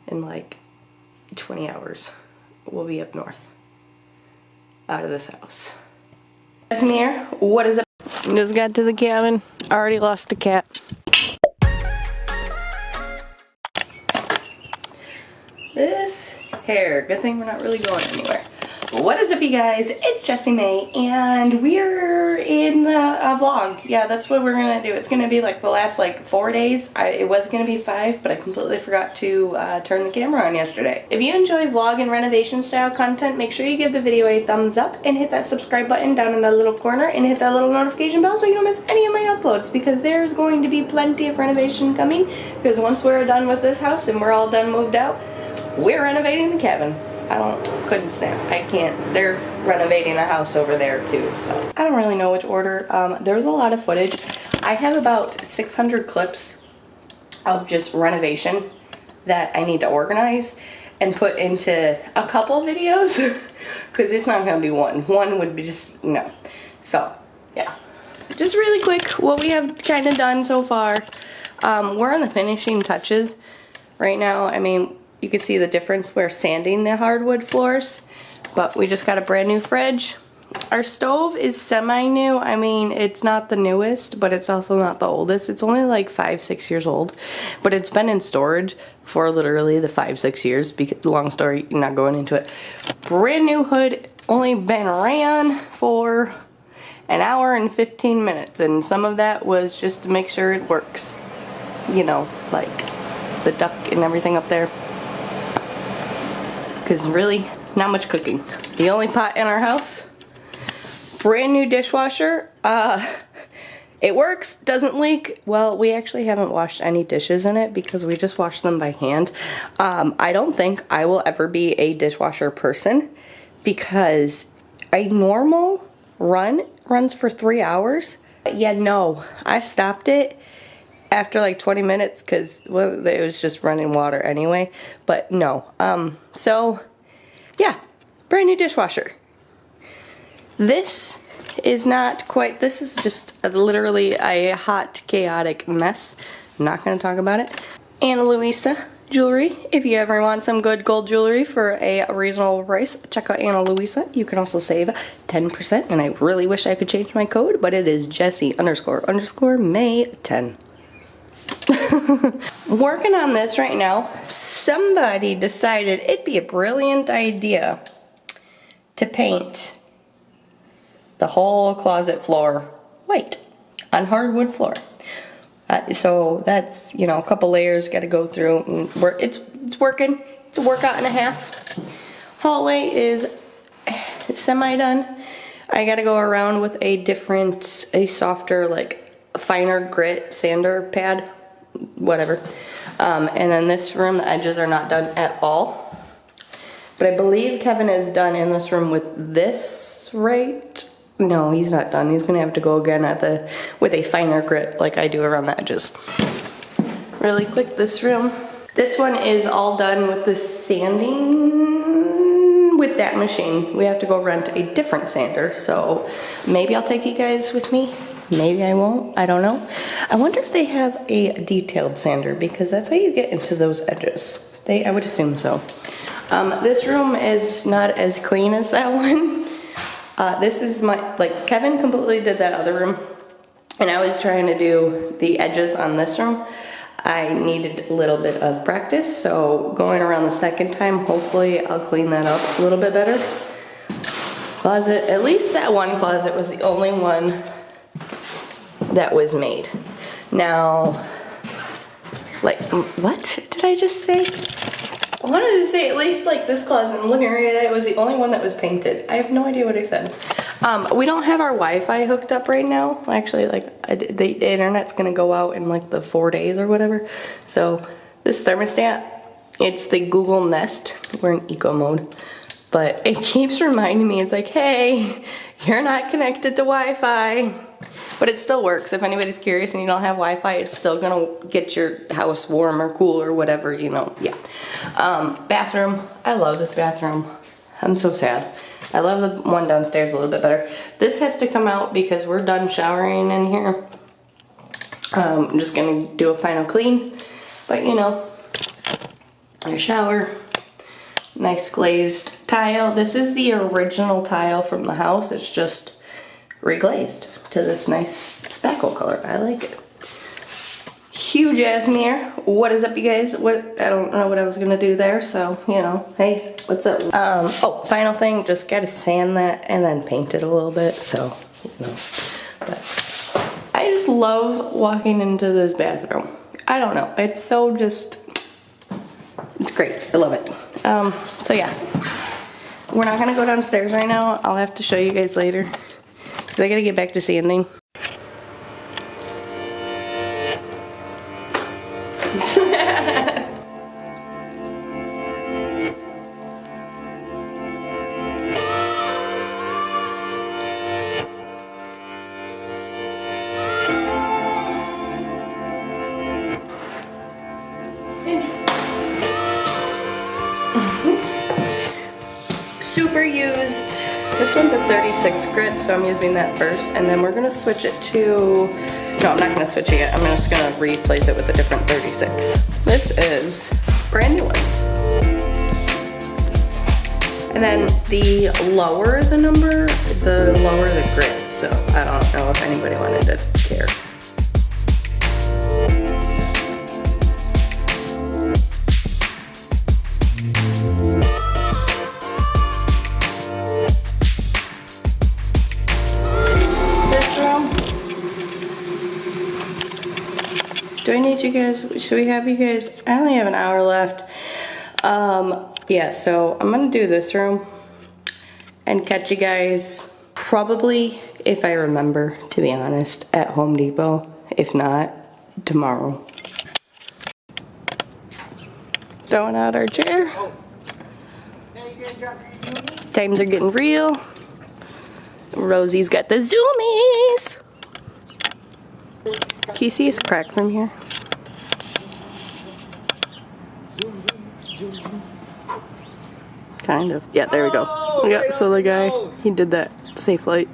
in like 20 hours. We'll be up north. Out of this house. Jessi here. What is it? Just got to the cabin. Already lost a cat. This hair. Good thing we're not really going anywhere. What is up, you guys? It's Jessi Maee, and we're in a vlog. Yeah, that's what we're gonna do. It's gonna be like the last like 4 days. It was gonna be 5, but I completely forgot to turn the camera on yesterday. If you enjoy vlog and renovation style content, make sure you give the video a thumbs up and hit that subscribe button down in that little corner and hit that little notification bell so you don't miss any of my uploads, because there's going to be plenty of renovation coming, because once we're done with this house and we're all done moved out, we're renovating the cabin. Couldn't snap. I can't. They're renovating a house over there too, so. I don't really know which order. There's a lot of footage. I have about 600 clips of just renovation that I need to organize and put into a couple videos, because it's not gonna be one. One would be just, no. So, yeah. Just really quick, what we have kind of done so far. We're on the finishing touches right now. I mean, you can see the difference. We're sanding the hardwood floors, but we just got a brand new fridge. Our stove is semi-new. I mean, it's not the newest, but it's also not the oldest. It's only like 5-6 years old, but it's been in storage for literally the 5-6 years, because long story, not going into it. Brand new hood, only been ran for an hour and 15 minutes, and some of that was just to make sure it works. You know, like the duct and everything up there. Because really, not much cooking. The only pot in our house, brand new dishwasher. It works, doesn't leak. Well, we actually haven't washed any dishes in it because we just wash them by hand. I don't think I will ever be a dishwasher person, because a normal runs for 3 hours. Yeah, no, I stopped it after like 20 minutes because, well, it was just running water anyway. But no, so yeah, brand new dishwasher. This is not quite, this is just literally a hot, chaotic mess. I'm not gonna talk about it. Ana Luisa jewelry. If you ever want some good gold jewelry for a reasonable price, check out Ana Luisa. You can also save 10%, and I really wish I could change my code, but it is Jessi__Maee10. Working on this right now. Somebody decided it'd be a brilliant idea to paint the whole closet floor white on hardwood floor. So that's, you know, a couple layers got to go through. And it's working. It's a workout and a half. Hallway is semi done. I got to go around with a softer, like finer grit sander pad, whatever. And then this room, the edges are not done at all. But I believe Kevin is done in this room with this, right? No, he's not done. He's gonna have to go again with a finer grit like I do around the edges. Really quick, this room. This one is all done with the sanding with that machine. We have to go rent a different sander, so maybe I'll take you guys with me. Maybe I won't, I don't know. I wonder if they have a detailed sander, because that's how you get into those edges. I would assume so. This room is not as clean as that one. This is like Kevin completely did that other room, and I was trying to do the edges on this room. I needed a little bit of practice, so going around the second time, hopefully I'll clean that up a little bit better. Closet, at least that one closet was the only one that was made. Now, like, what did I just say? I wanted to say at least like this closet, I'm looking right at it, was the only one that was painted. I have no idea what I said. We don't have our Wi-Fi hooked up right now. Actually, like the internet's gonna go out in like the 4 days or whatever. So this thermostat, it's the Google Nest. We're in eco mode. But it keeps reminding me, it's like, hey, you're not connected to Wi-Fi. But it still works. If anybody's curious and you don't have Wi-Fi, it's still gonna get your house warm or cool or whatever, you know, yeah. Bathroom, I love this bathroom. I'm so sad. I love the one downstairs a little bit better. This has to come out because we're done showering in here. I'm just gonna do a final clean, but you know, Our shower. Nice glazed tile. This is the original tile from the house. It's just reglazed to this nice spackle color. I like it. Huge ass mirror. What is up, you guys? I don't know what I was gonna do there, so you know, hey, what's up? Oh, final thing, just gotta sand that and then paint it a little bit, so you know. But I just love walking into this bathroom. I don't know, it's so just, it's great. I love it. So yeah, we're not gonna go downstairs right now. I'll have to show you guys later because I gotta get back to sanding. Super used. This one's a 36 grit, so I'm using that first, and then we're gonna switch it to, no, I'm not gonna switch it yet. I'm just gonna replace it with a different 36. This is brand new one. And then the lower the number, the lower the grit. So I don't know if anybody wanted to care. Do I need you guys, should we have you guys, I only have an hour left. Yeah, so I'm gonna do this room and catch you guys probably, if I remember, to be honest, at Home Depot. If not, tomorrow. Throwing out our chair. Times are getting real. Rosie's got the zoomies. Can you see his crack from here? Kind of. Yeah, there we go. Yeah, so the guy, he did that safe light.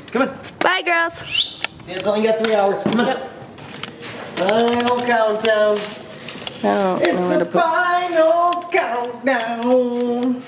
Come on. Bye, girls. Dad's only got 3 hours. Come on. Yep. Final countdown. It's the final countdown.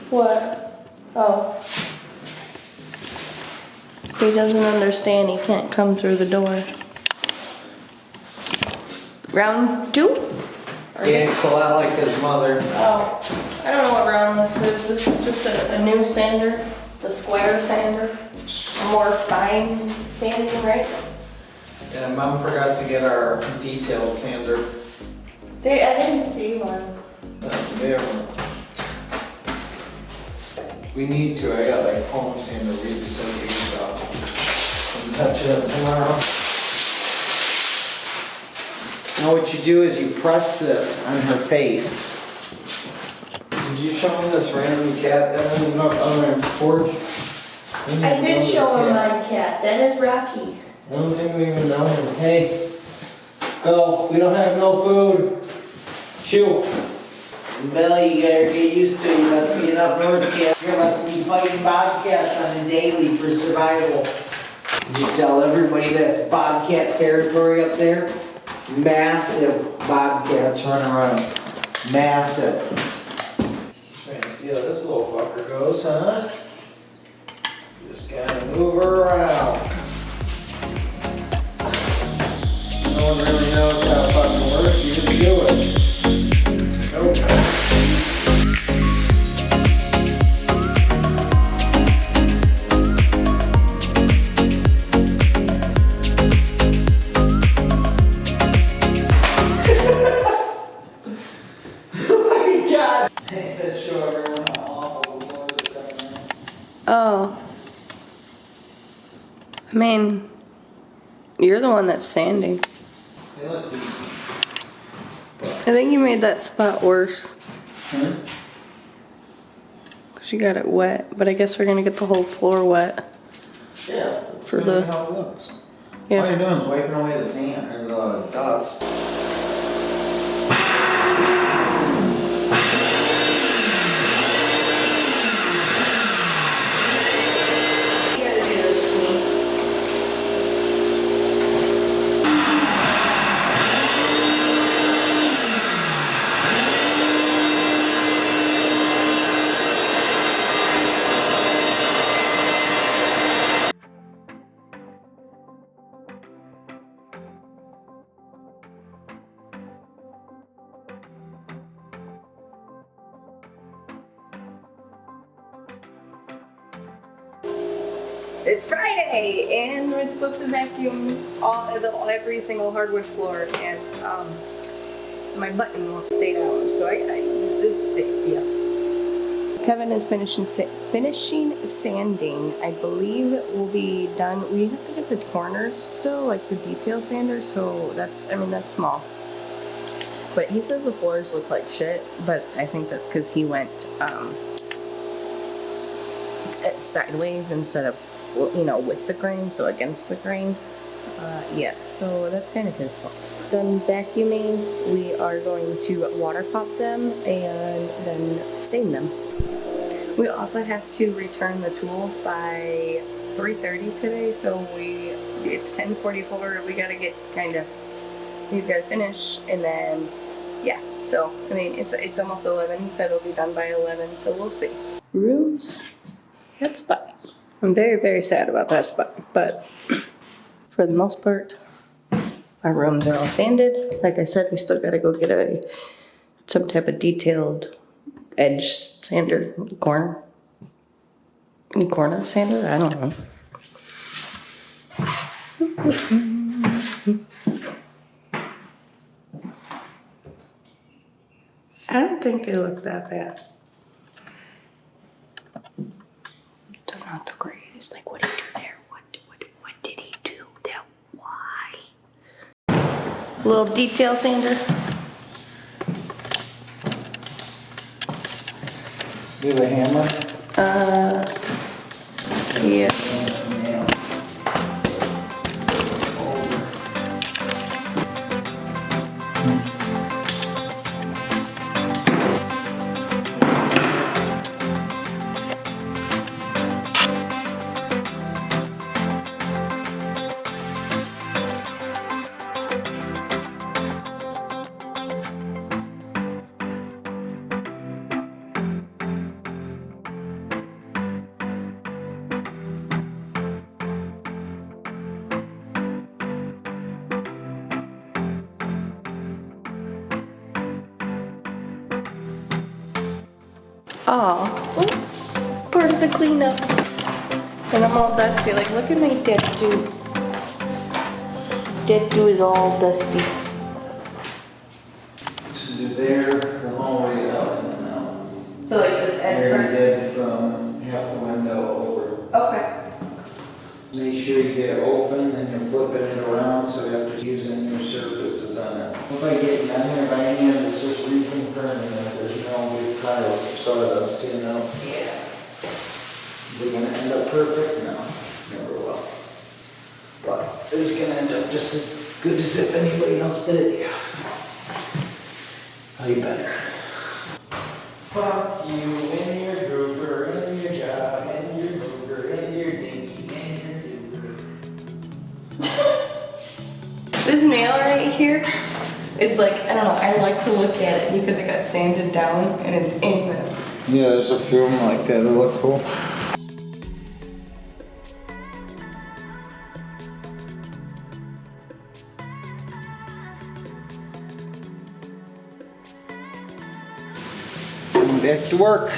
What? Oh. He doesn't understand. He can't come through the door. Round 2? He acts a lot like his mother. Oh. I don't know what round this is. This is just a new sander. It's a square sander. A more fine sanding, right? Yeah, Mom forgot to get our detailed sander. I didn't see one. That's there. We need to. I got like home sander. We just have to use and touch it up tomorrow. Now what you do is you press this on her face. Did you show me this random cat that was on our porch? I did show him my cat. That is Rocky. I don't think we even know him. Hey, go. We don't have no food. Shoo. Billy, you gotta get used to it. You must be enough north cat. You must be fighting bobcats on a daily for survival. You tell everybody that's bobcat territory up there. Massive bobcats running around. Massive. Trying to see how this little fucker goes, huh? Just gotta move her around. No one really knows how it fucking works. You just do it. Nope. Oh. I mean, you're the one that's sanding. They look decent. I think you made that spot worse. Huh? Because you got it wet. But I guess we're going to get the whole floor wet. Yeah, that's For the- how it looks. Yeah. All you're doing is wiping away the sand or the dust. It's Friday, and we're supposed to vacuum every single hardwood floor, and my button won't stay down, so I use this stick. Yeah. Kevin is finishing sanding. I believe it will be done. We have to get the corners still, like the detail sander. So that's small. But he says the floors look like shit. But I think that's because he went sideways instead of, with the grain, so against the grain. Yeah, so that's kind of his fault. Done vacuuming, we are going to water pop them and then stain them. We also have to return the tools by 3:30 today, so it's 10:44. We gotta get he's gotta finish, and then yeah. So I mean, it's almost 11. He said it'll be done by 11, so we'll see. Rooms, that spot. I'm very, very sad about that spot, but for the most part, our rooms are all sanded. Like I said, we still gotta go get some type of detailed edge sander, corner sander, I don't know. I don't think they look that bad. They're not the greatest. Like, what did he do there? What did he do there? Why? Little detail sander. Do you have a hammer? Yeah. Oh, part of the cleanup. And I'm all dusty. Like, look at my dead dude. Dead dude is all dusty. So do there, the whole way out and then out. So like this There you end did from half the window over. part? Okay. Make sure you get it open, then you're flipping it around, so after using new surfaces on it. If I get down there by hand, it's just reconfirming that there's no big piles of sawdust, Yeah. Is it gonna end up perfect? No, never will. But it's gonna end up just as good as if anybody else did it, yeah. How you better. Fuck you and your goober and your job and your goober and your dinky and your goober. This nail right here is like, I don't know, I like to look at it because it got sanded down and it's in the... Yeah, there's a few of them like that that look cool. Back to work.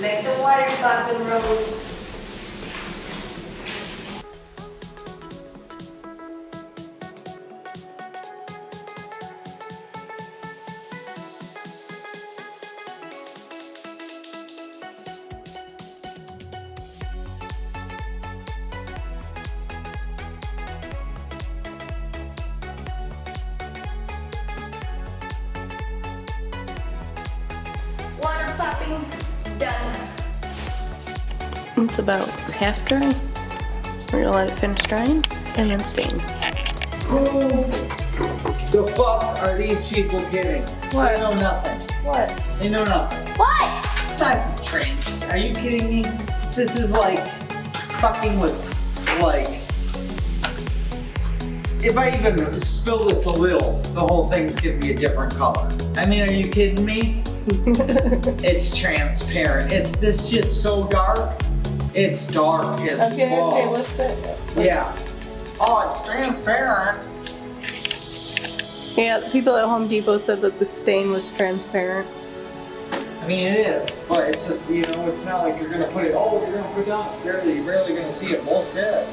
Make the water popping, Rose. Water popping, done. It's about half dry. We're gonna let it finish drying and then stain. Who the fuck are these people kidding? What? They know nothing. What? They know nothing. What? It's not trans. Are you kidding me? This is like fucking with, like, if I even spill this a little, the whole thing's gonna be a different color. I mean, are you kidding me? It's transparent. It's, this shit's so dark. It's dark as fuck. lift it. Yeah. Oh, it's transparent. Yeah, the people at Home Depot said that the stain was transparent. I mean, it is, but it's just, you know, it's not like you're gonna put it, oh, you're gonna put it down. You're rarely gonna see it. Bullshit.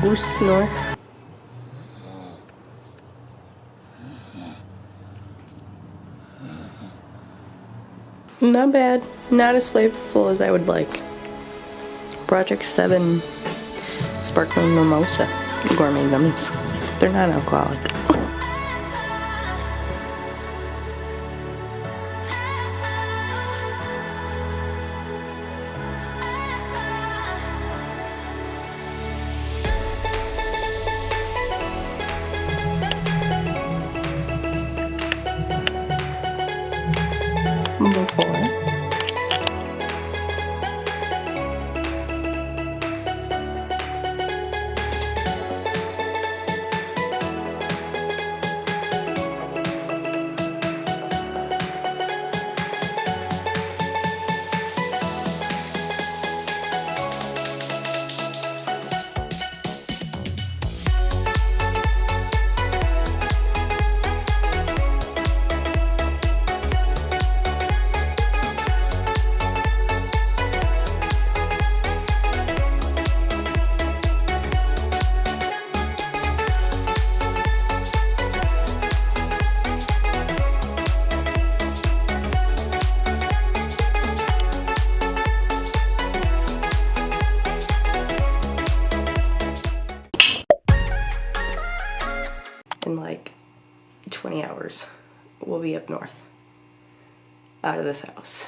Goose snore. Not bad. Not as flavorful as I would like. Project 7 Sparkling Mimosa Gourmet Gummies. They're not alcoholic. Before. In like 20 hours, we'll be up north, out of this house.